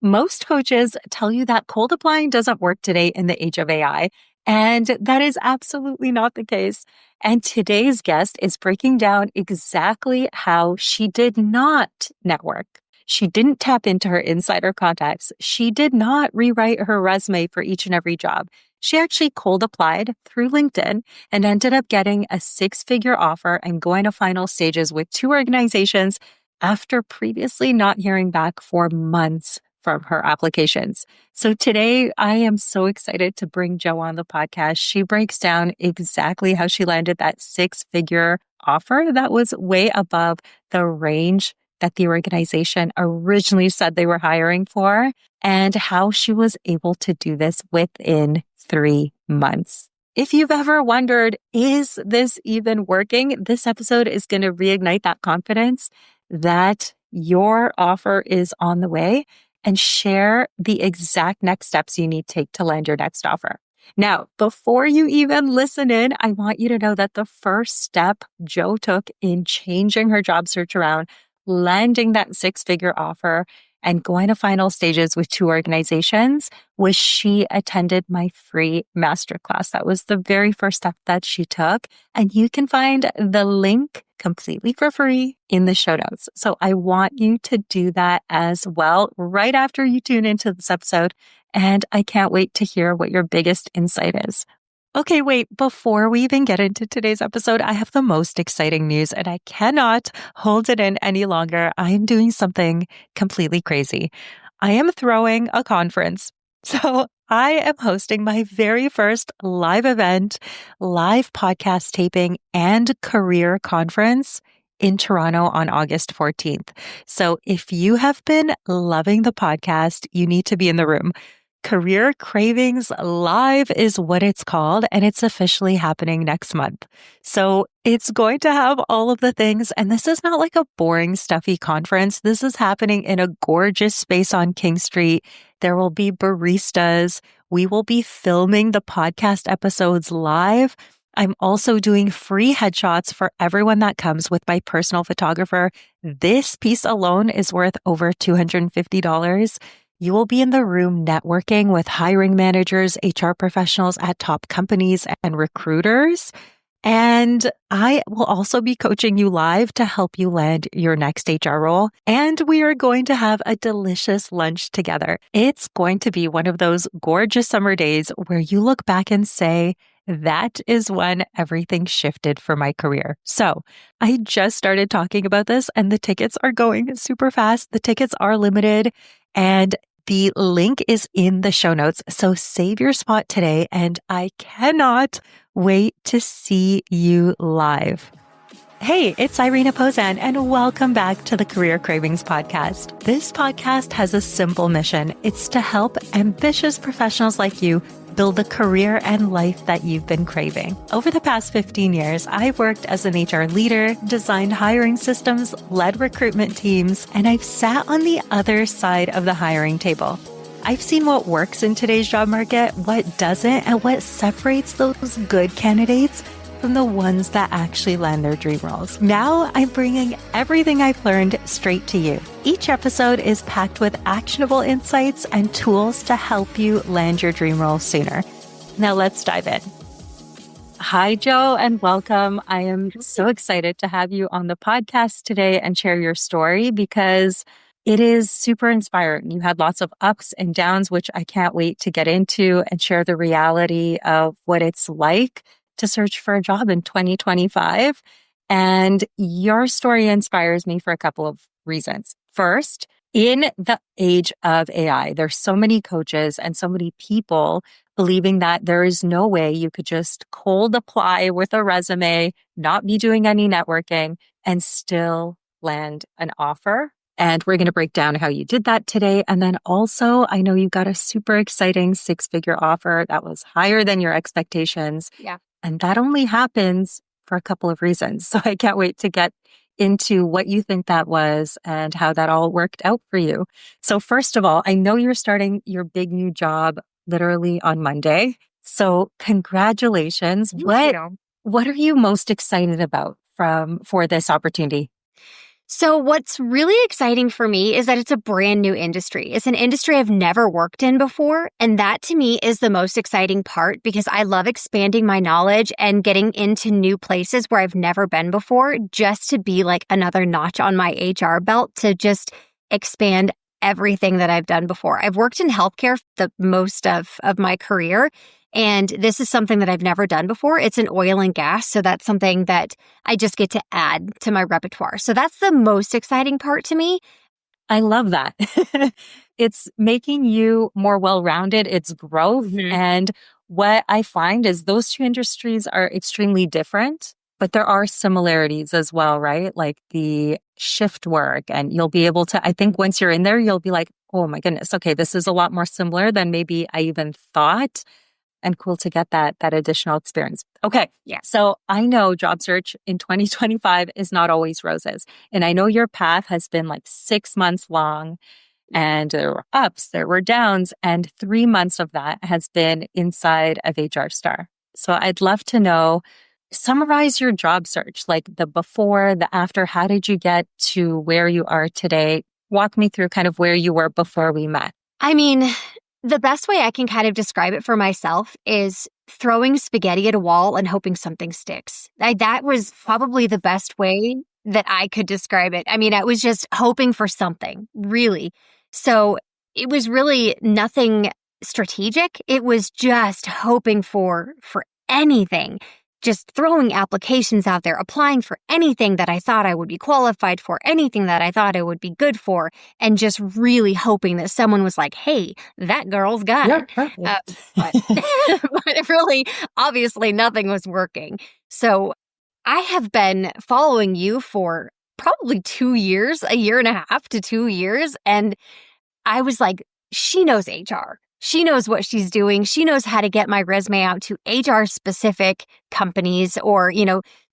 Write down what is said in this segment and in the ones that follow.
Most coaches tell you that cold applying doesn't work today in the age of AI, and that is absolutely not the case. And today's guest is breaking down exactly how she did not network. She didn't tap into her insider contacts. She did not rewrite her resume for each and every job. She actually cold applied through LinkedIn and ended up getting a six-figure offer and going to final stages with two organizations after previously not hearing back for months from her applications. So today I am so excited to bring Jo on the podcast. She breaks down exactly how she landed that six-figure offer that was way above the range that the organization originally said they were hiring for, and how she was able to do this within 3 months. If you've ever wondered, is this even working? This episode is going to reignite that confidence that your offer is on the way and share the exact next steps you need to take to land your next offer. Now, before you even listen in, I want you to know that the first step Jo took in changing her job search around, landing that six-figure offer, and going to final stages with two organizations was she attended my free masterclass. That was the very first step that she took. And you can find the link completely for free in the show notes. So I want you to do that as well right after you tune into this episode. And I can't wait to hear what your biggest insight is. Okay, wait, before we even get into today's episode, I have the most exciting news and I cannot hold it in any longer. I am doing something completely crazy. I am throwing a conference. So I am hosting my very first live event, live podcast taping, and career conference in Toronto on August 14th. So if you have been loving the podcast, you need to be in the room. Career Cravings Live is what it's called, and it's officially happening next month. So it's going to have all of the things, and this is not like a boring, stuffy conference. This is happening in a gorgeous space on King Street. There will be baristas. We will be filming the podcast episodes live. I'm also doing free headshots for everyone that comes with my personal photographer. This piece alone is worth over $250. You will be in the room networking with hiring managers, HR professionals at top companies, and recruiters. And I will also be coaching you live to help you land your next HR role. And we are going to have a delicious lunch together. It's going to be one of those gorgeous summer days where you look back and say, that is when everything shifted for my career. So I just started talking about this and the tickets are going super fast. The tickets are limited and the link is in the show notes. So save your spot today. And I cannot wait to see you live. Hey, it's Irina Pozan, and welcome back to the Career Cravings podcast. This podcast has a simple mission. It's to help ambitious professionals like you build the career and life that you've been craving. Over the past 15 years, I've worked as an HR leader, designed hiring systems, led recruitment teams, and I've sat on the other side of the hiring table. I've seen what works in today's job market, what doesn't, and what separates those good candidates from the ones that actually land their dream roles. Now I'm bringing everything I've learned straight to you. Each episode is packed with actionable insights and tools to help you land your dream role sooner. Now let's dive in. Hi, Jo, and welcome. I am so excited to have you on the podcast today and share your story because it is super inspiring. You had lots of ups and downs, which I can't wait to get into and share the reality of what it's like to search for a job in 2025. And your story inspires me for a couple of reasons. First, in the age of AI, there's so many coaches and so many people believing that there is no way you could just cold apply with a resume, not be doing any networking, and still land an offer. And we're going to break down how you did that today. And then also, I know you got a super exciting six-figure offer that was higher than your expectations. Yeah. And that only happens for a couple of reasons. So I can't wait to get into what you think that was and how that all worked out for you. So first of all, I know you're starting your big new job literally on Monday. So congratulations. Thank you. What are you most excited about for this opportunity? So what's really exciting for me is that it's a brand new industry. It's an industry I've never worked in before. And that to me is the most exciting part because I love expanding my knowledge and getting into new places where I've never been before, just to be like another notch on my HR belt to just expand everything that I've done before. I've worked in healthcare the most of my career. And this is something that I've never done before. It's in oil and gas. So that's something that I just get to add to my repertoire. So that's the most exciting part to me. I love that. It's making you more well-rounded. It's growth. Mm-hmm. And what I find is those two industries are extremely different, but there are similarities as well, right? Like the shift work, and you'll be able to, I think once you're in there, you'll be like, oh my goodness, okay, this is a lot more similar than maybe I even thought. And cool to get that additional experience. Okay. Yeah. So I know job search in 2025 is not always roses. And I know your path has been like 6 months long, and there were ups, there were downs, and 3 months of that has been inside of HR Star. So I'd love to know, summarize your job search, like the before, the after. How did you get to where you are today? Walk me through kind of where you were before we met. I mean, the best way I can kind of describe it for myself is throwing spaghetti at a wall and hoping something sticks. That was probably the best way that I could describe it. I mean, I was just hoping for something, really. So it was really nothing strategic. It was just hoping for anything. Just throwing applications out there, applying for anything that I thought I would be qualified for, anything that I thought I would be good for, and just really hoping that someone was like, hey, that girl's got it. But really, obviously, nothing was working. So I have been following you for probably 2 years, a year and a half to 2 years. And I was like, she knows HR. She knows what she's doing. She knows how to get my resume out to HR specific companies or,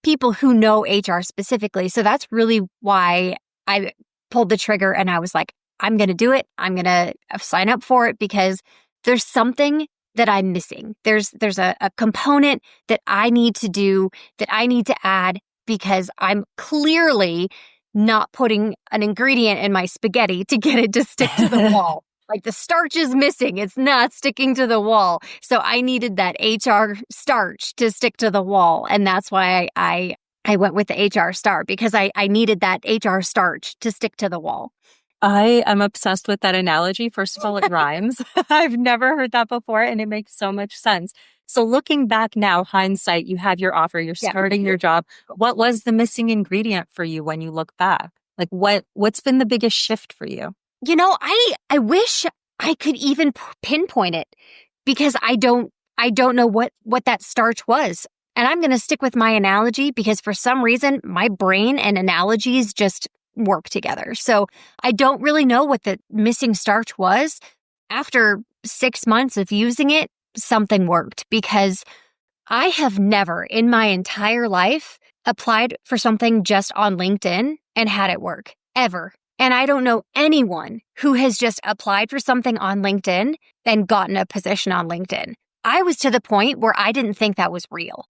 people who know HR specifically. So that's really why I pulled the trigger and I was like, I'm going to do it. I'm going to sign up for it because there's something that I'm missing. There's a component that I need to do, that I need to add because I'm clearly not putting an ingredient in my spaghetti to get it to stick to the wall. Like the starch is missing. It's not sticking to the wall. So I needed that HR starch to stick to the wall. And that's why I went with the HR Star because I needed that HR starch to stick to the wall. I am obsessed with that analogy. First of all, it rhymes. I've never heard that before and it makes so much sense. So looking back now, hindsight, you have your offer, you're starting your job. What was the missing ingredient for you when you look back? Like what's been the biggest shift for you? I wish I could even pinpoint it because I don't know what that starch was. And I'm going to stick with my analogy because for some reason, my brain and analogies just work together. So I don't really know what the missing starch was. After 6 months of using it, something worked because I have never in my entire life applied for something just on LinkedIn and had it work, ever. And I don't know anyone who has just applied for something on LinkedIn and gotten a position on LinkedIn. I was to the point where I didn't think that was real.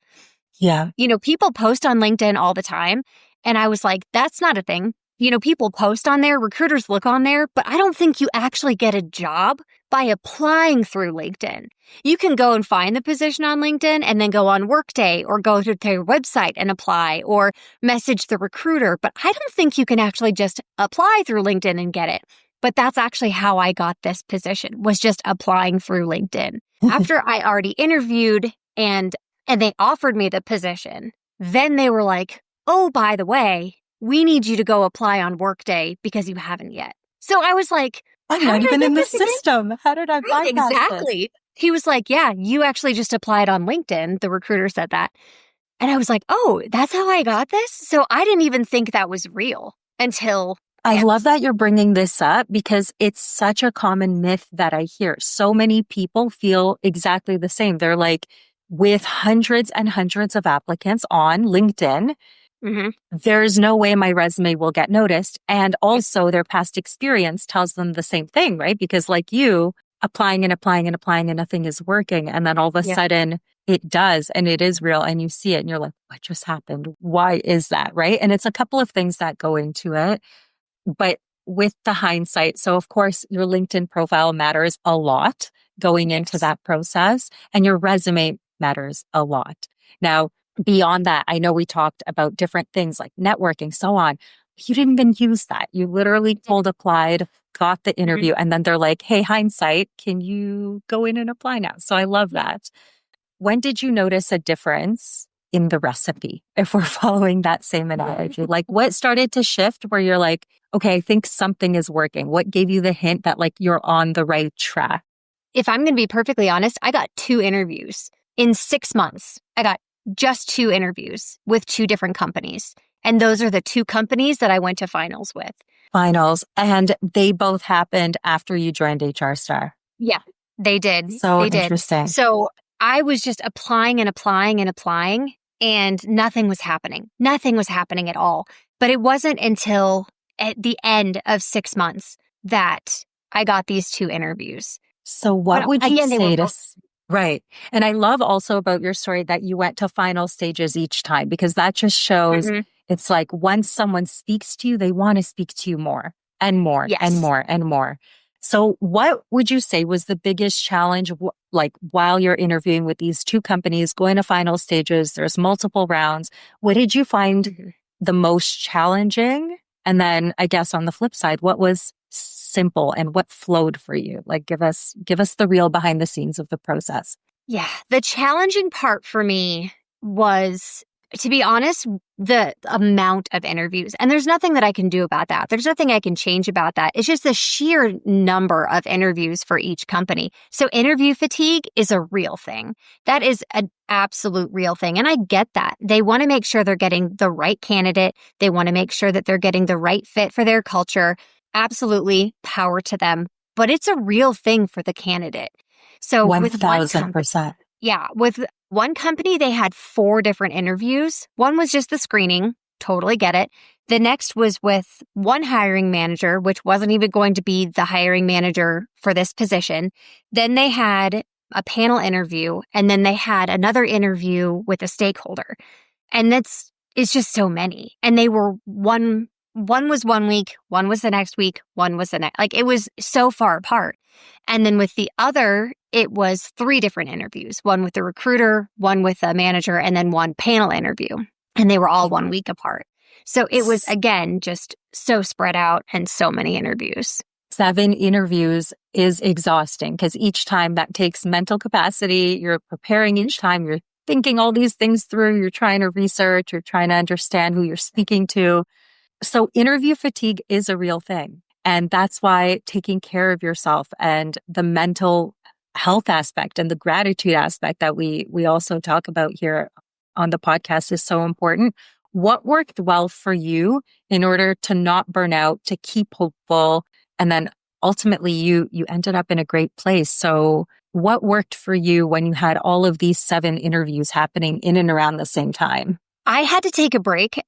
Yeah. People post on LinkedIn all the time. And I was like, that's not a thing. People post on there, recruiters look on there, but I don't think you actually get a job by applying through LinkedIn. You can go and find the position on LinkedIn and then go on Workday or go to their website and apply or message the recruiter. But I don't think you can actually just apply through LinkedIn and get it. But that's actually how I got this position, was just applying through LinkedIn. After I already interviewed and they offered me the position, then they were like, oh, by the way, we need you to go apply on Workday because you haven't yet. So I was like, I'm not even in the system. How did I bypass Exactly. this? He was like, yeah, you actually just applied on LinkedIn. The recruiter said that. And I was like, oh, that's how I got this? So I didn't even think that was real until... I love that you're bringing this up because it's such a common myth that I hear. So many people feel exactly the same. They're like, with hundreds and hundreds of applicants on LinkedIn, there's no way my resume will get noticed. And also their past experience tells them the same thing, right? Because like you, applying and applying and applying and nothing is working. And then all of a sudden It does. And it is real. And you see it and you're like, what just happened? Why is that? Right. And it's a couple of things that go into it. But with the hindsight, so of course, your LinkedIn profile matters a lot going into that process, and your resume matters a lot. Now, beyond that, I know we talked about different things like networking, so on. You didn't even use that. You literally cold applied, got the interview, and then they're like, hey, hindsight, can you go in and apply now? So I love that. When did you notice a difference in the recipe, if we're following that same analogy? Like, what started to shift where you're like, okay, I think something is working? What gave you the hint that like you're on the right track? If I'm going to be perfectly honest, I got 2 interviews in 6 months. I got just 2 interviews with 2 different companies. And those are the 2 companies that I went to finals with. Finals. And they both happened after you joined HR Star. Yeah, they did. So they interesting. Did. So I was just applying and applying and applying, and nothing was happening. Nothing was happening at all. But it wasn't until at the end of 6 months that I got these 2 interviews. So what would you say to... Right. And I love also about your story that you went to final stages each time, because that just shows it's like once someone speaks to you, they want to speak to you more and more and more and more. So what would you say was the biggest challenge, like while you're interviewing with these 2 companies, going to final stages, there's multiple rounds. What did you find the most challenging? And then I guess on the flip side, what was simple and what flowed for you? Like give us the real behind the scenes of the process. Yeah. The challenging part for me was, to be honest, the amount of interviews. And there's nothing that I can do about that. There's nothing I can change about that. It's just the sheer number of interviews for each company. So interview fatigue is a real thing. That is an absolute real thing. And I get that. They want to make sure they're getting the right candidate. They want to make sure that they're getting the right fit for their culture. Absolutely, power to them. But it's a real thing for the candidate. So 1,000%. With one company, they had 4 different interviews. One was just the screening. Totally get it. The next was with one hiring manager, which wasn't even going to be the hiring manager for this position. Then they had a panel interview, and then they had another interview with a stakeholder. And it's just so many. And they were one was 1 week, one was the next week, one was the next. Like, it was so far apart. And then with the other, it was 3 different interviews, one with the recruiter, one with a manager, and then one panel interview. And they were all 1 week apart. So it was, again, just so spread out and so many interviews. 7 interviews is exhausting because each time that takes mental capacity. You're preparing each time. You're thinking all these things through. You're trying to research. You're trying to understand who you're speaking to. So interview fatigue is a real thing. And that's why taking care of yourself and the mental health aspect and the gratitude aspect that we also talk about here on the podcast is so important. What worked well for you in order to not burn out, to keep hopeful, and then ultimately you ended up in a great place. So what worked for you when you had all of these 7 interviews happening in and around the same time? I had to take a break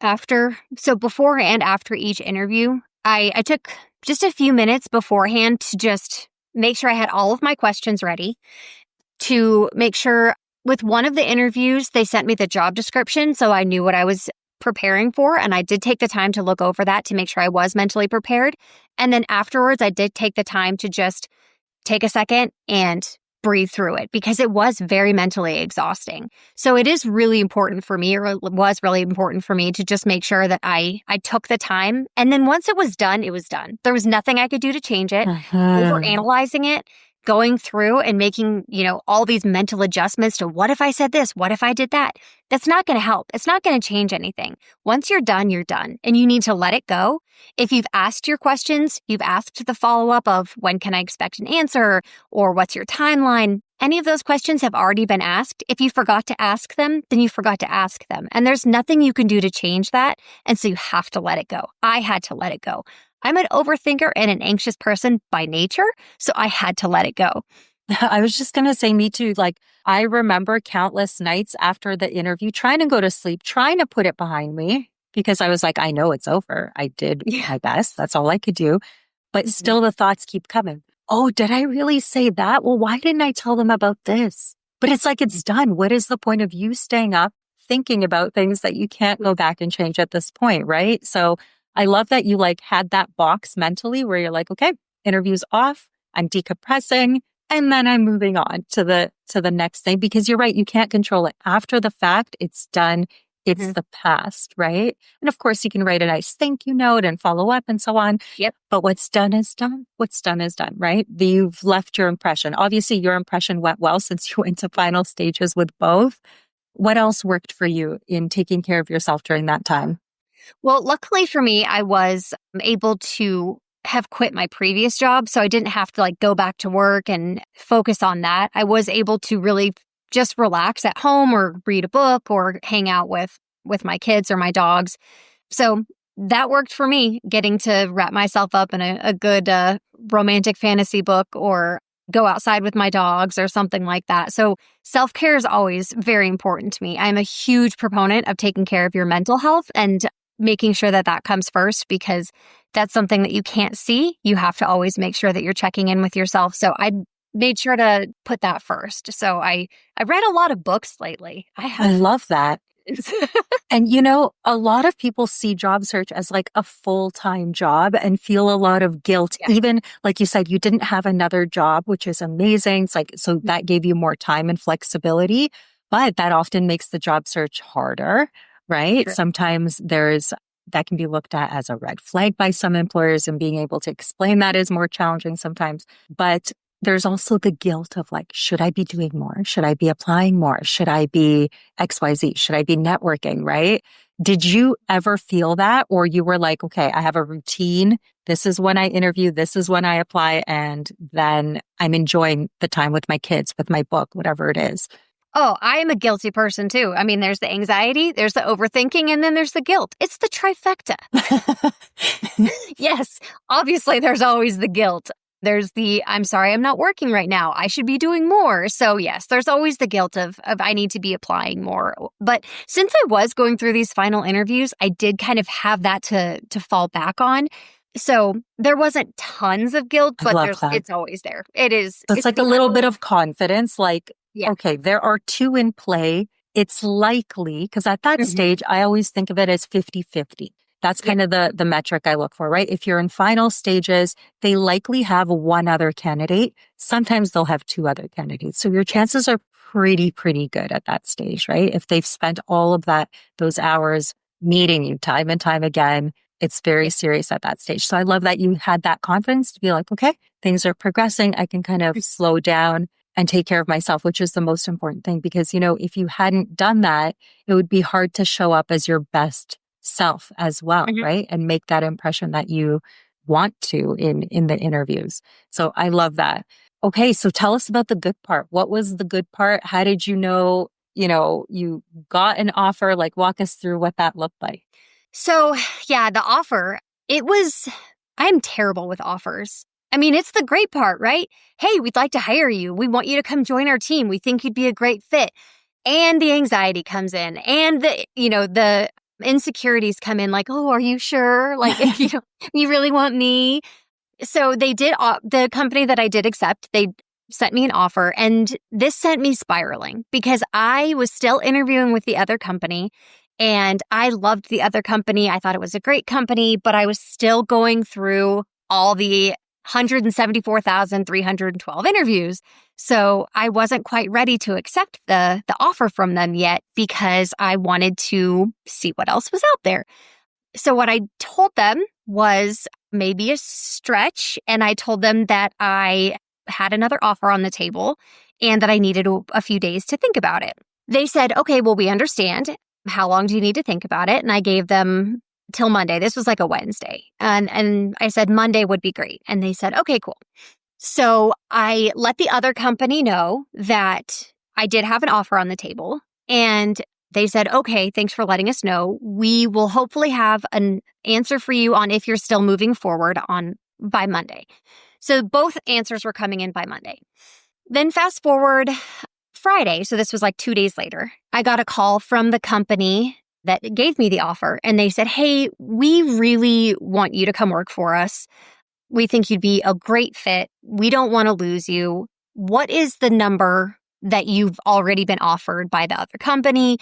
before and after each interview. I took just a few minutes beforehand to just make sure I had all of my questions ready, to make sure with one of the interviews, they sent me the job description so I knew what I was preparing for. And I did take the time to look over that to make sure I was mentally prepared. And then afterwards, I did take the time to just take a second and breathe through it, because it was very mentally exhausting. So it is really important for me, or it was really important for me, to just make sure that I took the time. And then once it was done, it was done. There was nothing I could do to change it. Overanalyzing it, going through and making, all these mental adjustments to what if I said this? What if I did that? That's not going to help. It's not going to change anything. Once you're done, you're done. And you need to let it go. If you've asked your questions, you've asked the follow-up of when can I expect an answer, or what's your timeline? Any of those questions have already been asked. If you forgot to ask them, then you forgot to ask them. And there's nothing you can do to change that. And so you have to let it go. I had to let it go. I'm an overthinker and an anxious person by nature, so I had to let it go. I was just going to say, me too. Like, I remember countless nights after the interview trying to go to sleep, trying to put it behind me, because I was like, I know it's over. I did my best. That's all I could do. But still the thoughts keep coming. Oh, did I really say that? Well, why didn't I tell them about this? But it's like it's done. What is the point of you staying up thinking about things that you can't go back and change at this point, right? So I love that you like had that box mentally where you're like, okay, interview's off, I'm decompressing, and then I'm moving on to the next thing, because you're right, you can't control it. After the fact, it's done. It's the past, right? And of course, you can write a nice thank you note and follow up and so on. Yep. But what's done is done. What's done is done, right? You've left your impression. Obviously, your impression went well since you went to final stages with both. What else worked for you in taking care of yourself during that time? Well, luckily for me, I was able to have quit my previous job. So I didn't have to like go back to work and focus on that. I was able to really just relax at home or read a book or hang out with my kids or my dogs. So that worked for me, getting to wrap myself up in a good romantic fantasy book or go outside with my dogs or something like that. So self-care is always very important to me. I'm a huge proponent of taking care of your mental health and making sure that that comes first, because that's something that you can't see. You have to always make sure that you're checking in with yourself. So I made sure to put that first. So I read a lot of books lately. I love that. And a lot of people see job search as like a full-time job and feel a lot of guilt. Yeah. Even like you said, you didn't have another job, which is amazing. It's like, so that gave you more time and flexibility, but that often makes the job search harder, right? Sure. Sometimes that can be looked at as a red flag by some employers, and being able to explain that is more challenging sometimes. But there's also the guilt of like, should I be doing more? Should I be applying more? Should I be XYZ? Should I be networking, right? Did you ever feel that? Or you were like, okay, I have a routine. This is when I interview. This is when I apply. And then I'm enjoying the time with my kids, with my book, whatever it is. Oh, I am a guilty person too. I mean, there's the anxiety, there's the overthinking, and then there's the guilt. It's the trifecta. Yes, obviously there's always the guilt. There's the, I'm sorry, I'm not working right now. I should be doing more. So yes, there's always the guilt of I need to be applying more. But since I was going through these final interviews, I did kind of have that to fall back on. So there wasn't tons of guilt, but it's always there. It is. So it's like a little bit of confidence, like, yeah. Okay, there are two in play. It's likely, because at that stage, I always think of it as 50-50. That's kind of the metric I look for, right? If you're in final stages, they likely have one other candidate. Sometimes they'll have two other candidates. So your chances are pretty good at that stage, right? If they've spent all of those hours meeting you time and time again, it's very serious at that stage. So I love that you had that confidence to be like, okay, things are progressing. I can kind of slow down and take care of myself, which is the most important thing. Because, if you hadn't done that, it would be hard to show up as your best self as well, right? And make that impression that you want to in the interviews. So I love that. Okay, so tell us about the good part. What was the good part? How did you know, you got an offer? Like, walk us through what that looked like. So yeah, the offer, I'm terrible with offers. I mean, it's the great part, right? Hey, we'd like to hire you. We want you to come join our team. We think you'd be a great fit. And the anxiety comes in, and the insecurities come in, like, oh, are you sure? Like, you really want me? So they did, the company that I did accept, they sent me an offer, and this sent me spiraling because I was still interviewing with the other company, and I loved the other company. I thought it was a great company, but I was still going through all the 174,312 interviews. So I wasn't quite ready to accept the offer from them yet, because I wanted to see what else was out there. So what I told them was maybe a stretch, and I told them that I had another offer on the table and that I needed a few days to think about it. They said, okay, well, we understand. How long do you need to think about it? And I gave them till Monday. This was like a Wednesday. And I said Monday would be great. And they said, okay, cool. So I let the other company know that I did have an offer on the table. And they said, okay, thanks for letting us know. We will hopefully have an answer for you on if you're still moving forward by Monday. So both answers were coming in by Monday. Then fast forward Friday. So this was like 2 days later. I got a call from the company that gave me the offer. And they said, hey, we really want you to come work for us. We think you'd be a great fit. We don't want to lose you. What is the number that you've already been offered by the other company.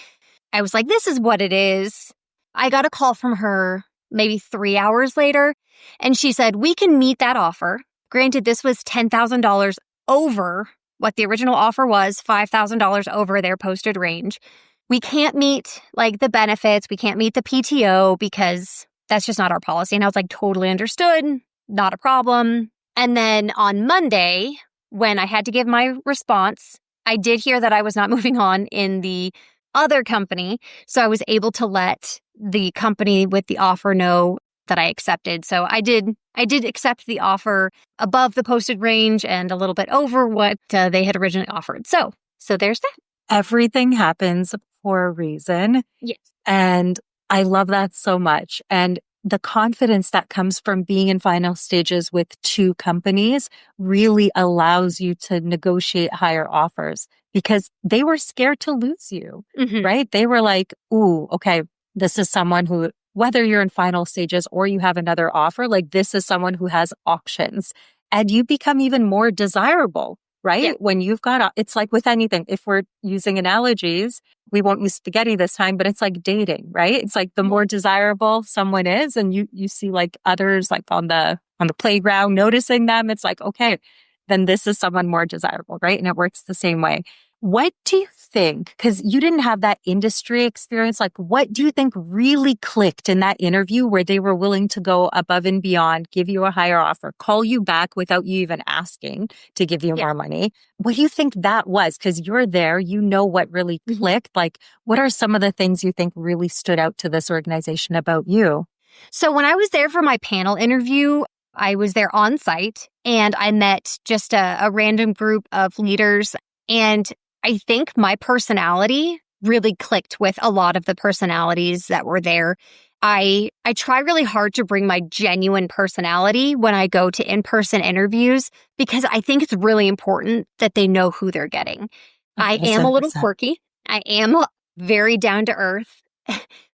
I was like, this is what it is. I got a call from her maybe 3 hours later, and she said, we can meet that offer. Granted, this was $10,000 over what the original offer was, $5,000 over their posted range. We can't meet like the benefits. We can't meet the PTO because that's just not our policy. And I was like, totally understood. Not a problem. And then on Monday, when I had to give my response, I did hear that I was not moving on in the other company. So I was able to let the company with the offer know that I accepted. So I did accept the offer above the posted range and a little bit over what they had originally offered. So there's that. Everything happens for a reason. Yes. And I love that so much. And the confidence that comes from being in final stages with two companies really allows you to negotiate higher offers because they were scared to lose you, right? They were like, ooh, okay, this is someone who, whether you're in final stages or you have another offer, like this is someone who has options and you become even more desirable, right? Yeah. When you've got, it's like with anything, if we're using analogies, we won't use spaghetti this time, but it's like dating, right? It's like the more desirable someone is and you see like others like on the playground noticing them, it's like, okay, then this is someone more desirable, right? And it works the same way. What do you think, because you didn't have that industry experience, like what do you think really clicked in that interview where they were willing to go above and beyond, give you a higher offer, call you back without you even asking to give you more money? What do you think that was? Because you're there, you know what really clicked. Like, what are some of the things you think really stood out to this organization about you? So when I was there for my panel interview, I was there on site and I met just a random group of leaders. And I think my personality really clicked with a lot of the personalities that were there. I try really hard to bring my genuine personality when I go to in-person interviews because I think it's really important that they know who they're getting. I am a little quirky. I am very down to earth.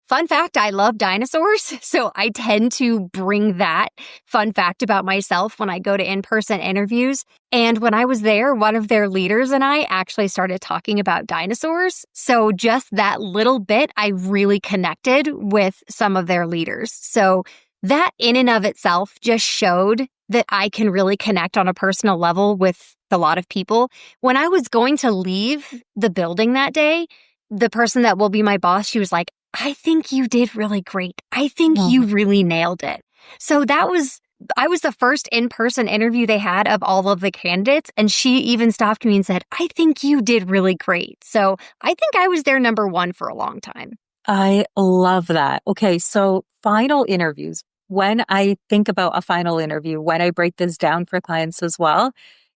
Fun fact, I love dinosaurs, so I tend to bring that fun fact about myself when I go to in-person interviews. And when I was there, one of their leaders and I actually started talking about dinosaurs. So just that little bit, I really connected with some of their leaders. So that in and of itself just showed that I can really connect on a personal level with a lot of people. When I was going to leave the building that day, the person that will be my boss, she was like, I think you did really great. I think you really nailed it. So I was the first in-person interview they had of all of the candidates. And she even stopped me and said, I think you did really great. So I think I was their number one for a long time. I love that. Okay. So final interviews. When I think about a final interview, when I break this down for clients as well,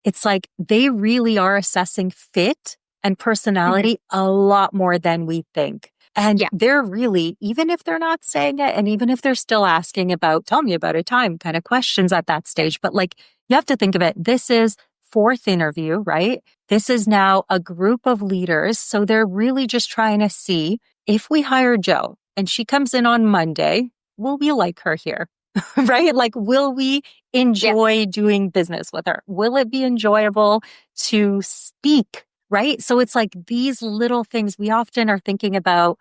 it's like they really are assessing fit and personality a lot more than we think. And they're really, even if they're not saying it, and even if they're still asking about, tell me about a time kind of questions at that stage, but like, you have to think of it. This is fourth interview, right? This is now a group of leaders. So they're really just trying to see if we hire Jo and she comes in on Monday, will we like her here? Right? Like, will we enjoy doing business with her? Will it be enjoyable to speak? Right? So it's like these little things we often are thinking about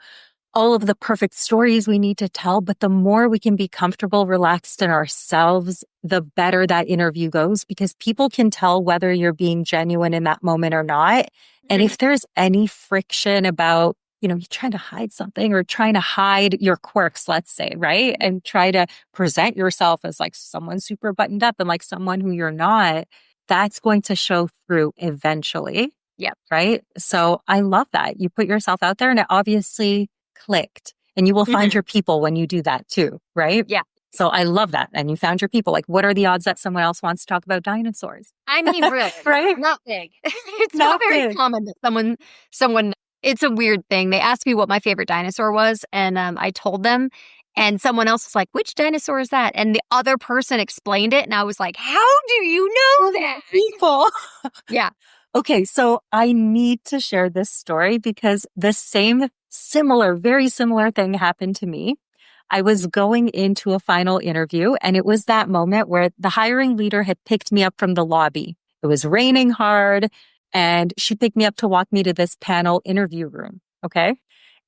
all of the perfect stories we need to tell, but the more we can be comfortable, relaxed in ourselves, the better that interview goes because people can tell whether you're being genuine in that moment or not. And if there's any friction about, you're trying to hide something or trying to hide your quirks, let's say, right? And try to present yourself as like someone super buttoned up and like someone who you're not, that's going to show through eventually. Yep. Right. So I love that. You put yourself out there and it obviously clicked and you will find your people when you do that too. Right. Yeah. So I love that. And you found your people. Like, what are the odds that someone else wants to talk about dinosaurs? I mean, really, right? Not big. It's not very big. common that someone, it's a weird thing. They asked me what my favorite dinosaur was and I told them. And someone else was like, which dinosaur is that? And the other person explained it. And I was like, how do you know that? People. Yeah. Okay, so I need to share this story because the very similar thing happened to me. I was going into a final interview and it was that moment where the hiring leader had picked me up from the lobby. It was raining hard and she picked me up to walk me to this panel interview room. Okay.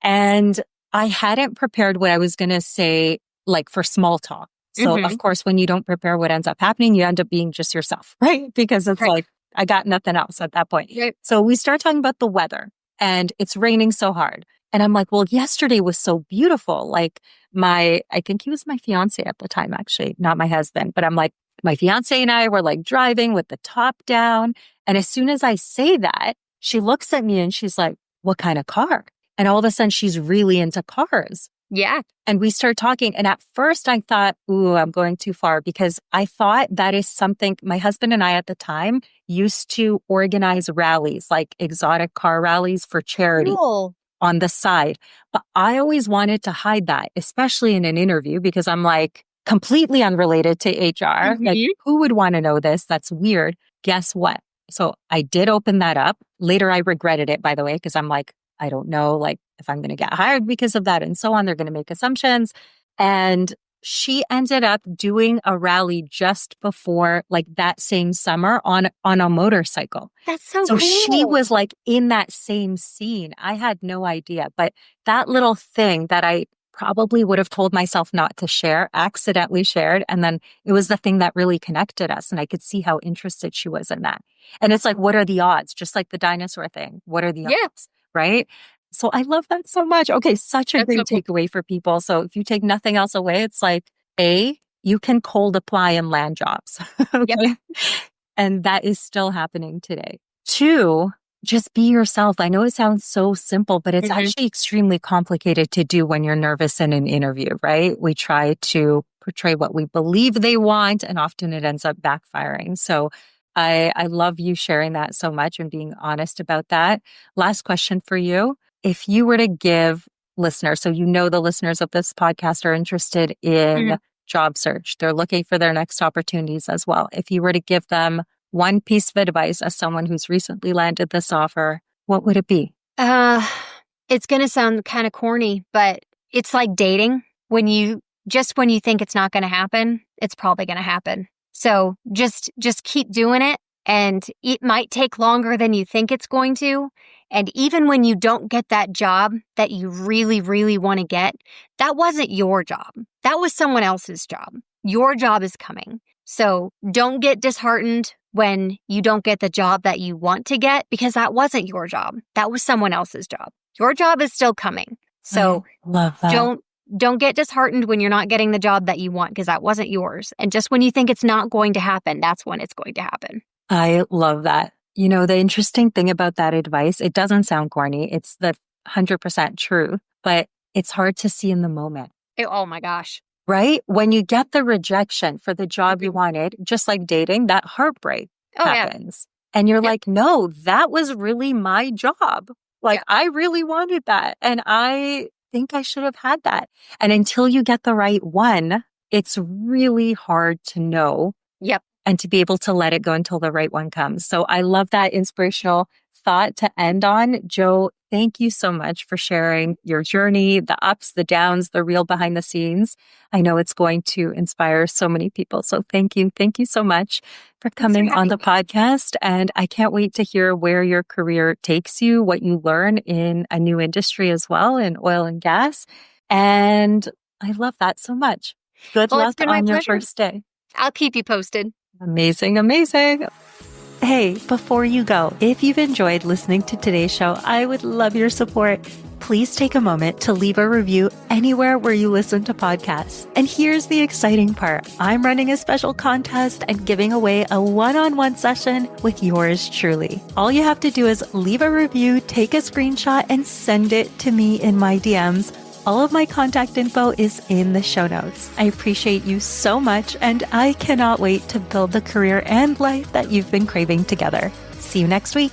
And I hadn't prepared what I was going to say, like for small talk. So of course, when you don't prepare, what ends up happening, you end up being just yourself, right? Because it's like, I got nothing else at that point. Right. So we start talking about the weather and it's raining so hard. And I'm like, well, yesterday was so beautiful. Like I think he was my fiance at the time, actually, not my husband, but I'm like, my fiance and I were like driving with the top down. And as soon as I say that, she looks at me and she's like, what kind of car? And all of a sudden she's really into cars. Yeah. And we start talking. And at first I thought, ooh, I'm going too far, because I thought that is something my husband and I at the time used to organize rallies, like exotic car rallies for charity. Cool. On the side. But I always wanted to hide that, especially in an interview, because I'm like completely unrelated to HR. Like, who would want to know this? That's weird. Guess what? So I did open that up. Later, I regretted it, by the way, because I'm like, I don't know, like if I'm going to get hired because of that and so on. They're going to make assumptions. And she ended up doing a rally just before, like that same summer on a motorcycle. That's so So cool. she was like in that same scene. I had no idea, but that little thing that I probably would have told myself not to share, accidentally shared. And then it was the thing that really connected us. And I could see how interested she was in that. And it's like, what are the odds? Just like the dinosaur thing. What are the odds? Right? So I love that so much. Okay, such a great takeaway for people. So if you take nothing else away, it's like, A, you can cold apply and land jobs. Okay. Yep. And that is still happening today. 2, just be yourself. I know it sounds so simple, but it's actually extremely complicated to do when you're nervous in an interview, right? We try to portray what we believe they want, and often it ends up backfiring. So I love you sharing that so much and being honest about that. Last question for you. If you were to give listeners, so you know the listeners of this podcast are interested in job search, they're looking for their next opportunities as well. If you were to give them one piece of advice as someone who's recently landed this offer, what would it be? It's going to sound kind of corny, but it's like dating. When you think it's not going to happen, it's probably going to happen. So just keep doing it. And it might take longer than you think it's going to. And even when you don't get that job that you really, really want to get, that wasn't your job. That was someone else's job. Your job is coming. So don't get disheartened when you don't get the job that you want to get, because that wasn't your job. That was someone else's job. Your job is still coming. So love that. Don't get disheartened when you're not getting the job that you want, because that wasn't yours. And just when you think it's not going to happen, that's when it's going to happen. I love that. You know, the interesting thing about that advice, it doesn't sound corny. It's the 100% true, but it's hard to see in the moment. Oh my gosh. Right? When you get the rejection for the job you wanted, just like dating, that heartbreak happens. Yeah. And you're like, no, that was really my job. Like, I really wanted that. And I think I should have had that. And until you get the right one, it's really hard to know. Yep. And to be able to let it go until the right one comes. So I love that inspirational thought to end on. Jo, thank you so much for sharing your journey, the ups, the downs, the real behind the scenes. I know it's going to inspire so many people. So thank you. Thank you so much for coming on the podcast. And I can't wait to hear where your career takes you, what you learn in a new industry as well, in oil and gas. And I love that so much. Good luck on your first day. I'll keep you posted. Amazing, amazing. Hey, before you go, if you've enjoyed listening to today's show, I would love your support. Please take a moment to leave a review anywhere where you listen to podcasts. And here's the exciting part. I'm running a special contest and giving away a one-on-one session with yours truly. All you have to do is leave a review, take a screenshot, and send it to me in my DMs. All of my contact info is in the show notes. I appreciate you so much, and I cannot wait to build the career and life that you've been craving together. See you next week.